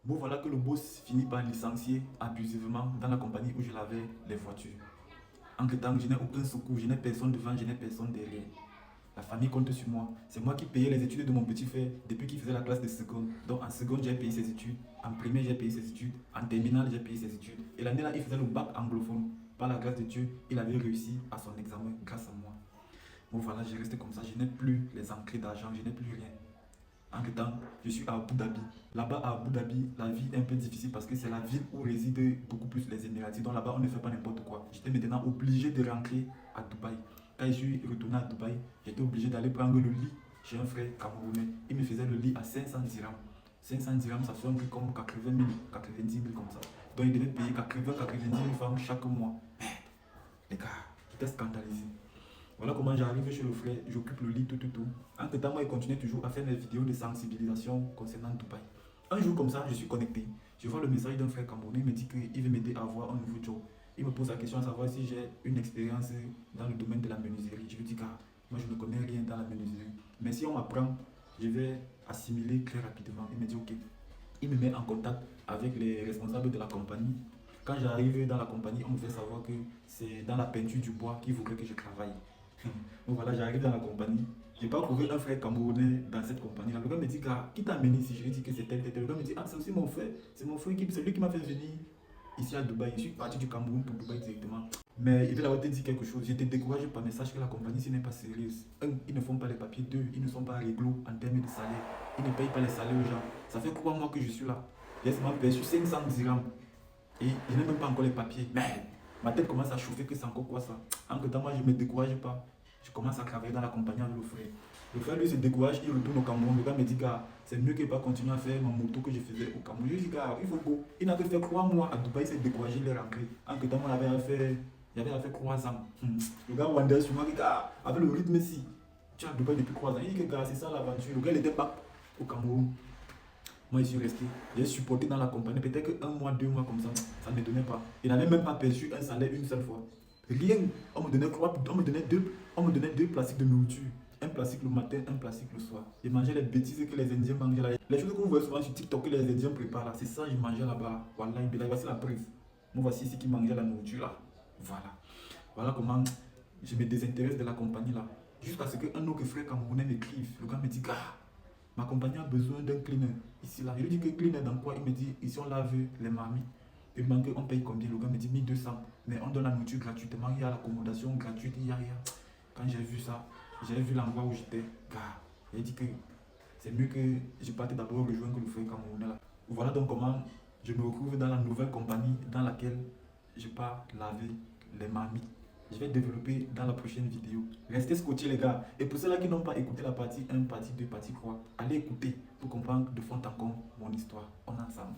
Bon, voilà que le boss finit par licencier abusivement dans la compagnie où je lavais les voitures. Entre-temps, je n'ai aucun secours, je n'ai personne devant, je n'ai personne derrière. La famille compte sur moi. C'est moi qui payais les études de mon petit frère depuis qu'il faisait la classe de seconde. Donc en seconde, j'ai payé ses études. En première, j'ai payé ses études. En terminale, j'ai payé ses études. Et l'année là, il faisait le bac anglophone. Par la grâce de Dieu, il avait réussi à son examen grâce à moi. Bon voilà, j'ai resté comme ça. Je n'ai plus les entrées d'argent, je n'ai plus rien. Entre-temps, je suis à Abu Dhabi. Là-bas, à Abu Dhabi, la vie est un peu difficile parce que c'est la ville où résident beaucoup plus les Émiratis. Donc là-bas, on ne fait pas n'importe quoi. J'étais maintenant obligé de rentrer à Dubaï. Quand je suis retourné à Dubaï, j'étais obligé d'aller prendre le lit chez un frère camerounais. Il me faisait le lit à 500 dirhams. 500 dirhams, ça fait un prix comme 80 000, 90 000 comme ça. Donc il devait payer 80-90 000 francs chaque mois. Les gars, j'étais scandalisé. Voilà comment j'arrive chez le frère, j'occupe le lit, tout. Entre temps, moi, il continue toujours à faire mes vidéos de sensibilisation concernant Dubaï. Un jour comme ça, je suis connecté. Je vois le message d'un frère camerounais, il me dit qu'il veut m'aider à avoir un nouveau job. Il me pose la question à savoir si j'ai une expérience dans le domaine de la menuiserie. Je lui dis que moi, je ne connais rien dans la menuiserie. Mais si on m'apprend, je vais assimiler très rapidement. Il me dit ok. Il me met en contact avec les responsables de la compagnie. Quand j'arrive dans la compagnie, on me fait savoir que c'est dans la peinture du bois qu'il voudrait que je travaille. Donc voilà, j'arrive dans la compagnie. Je n'ai pas trouvé un frère camerounais dans cette compagnie-là. Le gars me dit, qui t'a amené ici? Je lui dis que c'est tel. Le gars me dit, ah, c'est aussi mon frère. C'est mon frère, c'est lui qui m'a fait venir ici à Dubaï. Je suis parti du Cameroun pour Dubaï directement. Mais il va te dire quelque chose. Je te décourage pas, mais sache que la compagnie ici n'est pas sérieuse. Un, ils ne font pas les papiers. Deux, ils ne sont pas réglo en termes de salaire. Ils ne payent pas les salaires aux gens. Ça fait 3 mois que je suis là. J'ai seulement perçu 500 dirhams. Et je n'ai même pas encore les papiers. Mais ma tête commence à chauffer que c'est encore quoi ça. Entre temps, moi, je ne me décourage pas. Je commence à travailler dans la compagnie avec le frère. Le frère, lui, se décourage, il retourne au Cameroun. Le gars me dit, c'est mieux que pas continuer à faire ma moto que je faisais au Cameroun. Je lui dis, il faut go. Il n'a que fait 3 mois à Dubaï, il s'est découragé, il est rentré. Entre temps, moi, j'avais fait 3 ans. Le gars wonder sur moi, avec le rythme ici, tu es à Dubaï depuis 3 ans. Il dit que c'est ça l'aventure. Le gars, il était pas au Cameroun. Moi, je suis resté. J'ai supporté dans la compagnie. Peut-être que 1 mois, 2 mois comme ça ne me donnait pas. Il n'avait même pas perçu un salaire une seule fois. Rien. On me donnait deux plastiques de nourriture. Un plastique le matin, un plastique le soir. Je mangeais les bêtises que les Indiens mangeaient là. Les choses que vous voyez souvent sur TikTok que les Indiens préparent là, c'est ça que je mangeais là-bas. Voilà, voici la preuve. Moi, voici ici qui mangeait la nourriture là. Voilà. Voilà comment je me désintéresse de la compagnie là. Jusqu'à ce qu'un autre frère camerounais m'écrive. Le gars me dit, ma compagnie a besoin d'un cleaner ici là. Je lui dis que cleaner dans quoi? Il me dit, ici on lave les mamies. Il me demande on paye combien? Le gars me dit 1200. Mais on donne la nourriture gratuitement. Il y a l'accommodation gratuite. Il y a rien. Quand j'ai vu ça, j'ai vu l'endroit où j'étais. J'ai dit que c'est mieux que je parte d'abord rejoindre le frère camerounais là. Voilà donc comment je me retrouve dans la nouvelle compagnie dans laquelle je pars laver les mamies. Je vais développer dans la prochaine vidéo. Restez scotchés les gars. Et pour ceux-là qui n'ont pas écouté la partie 1, partie 2, partie 3, allez écouter pour comprendre de fond en comble mon histoire. On est ensemble.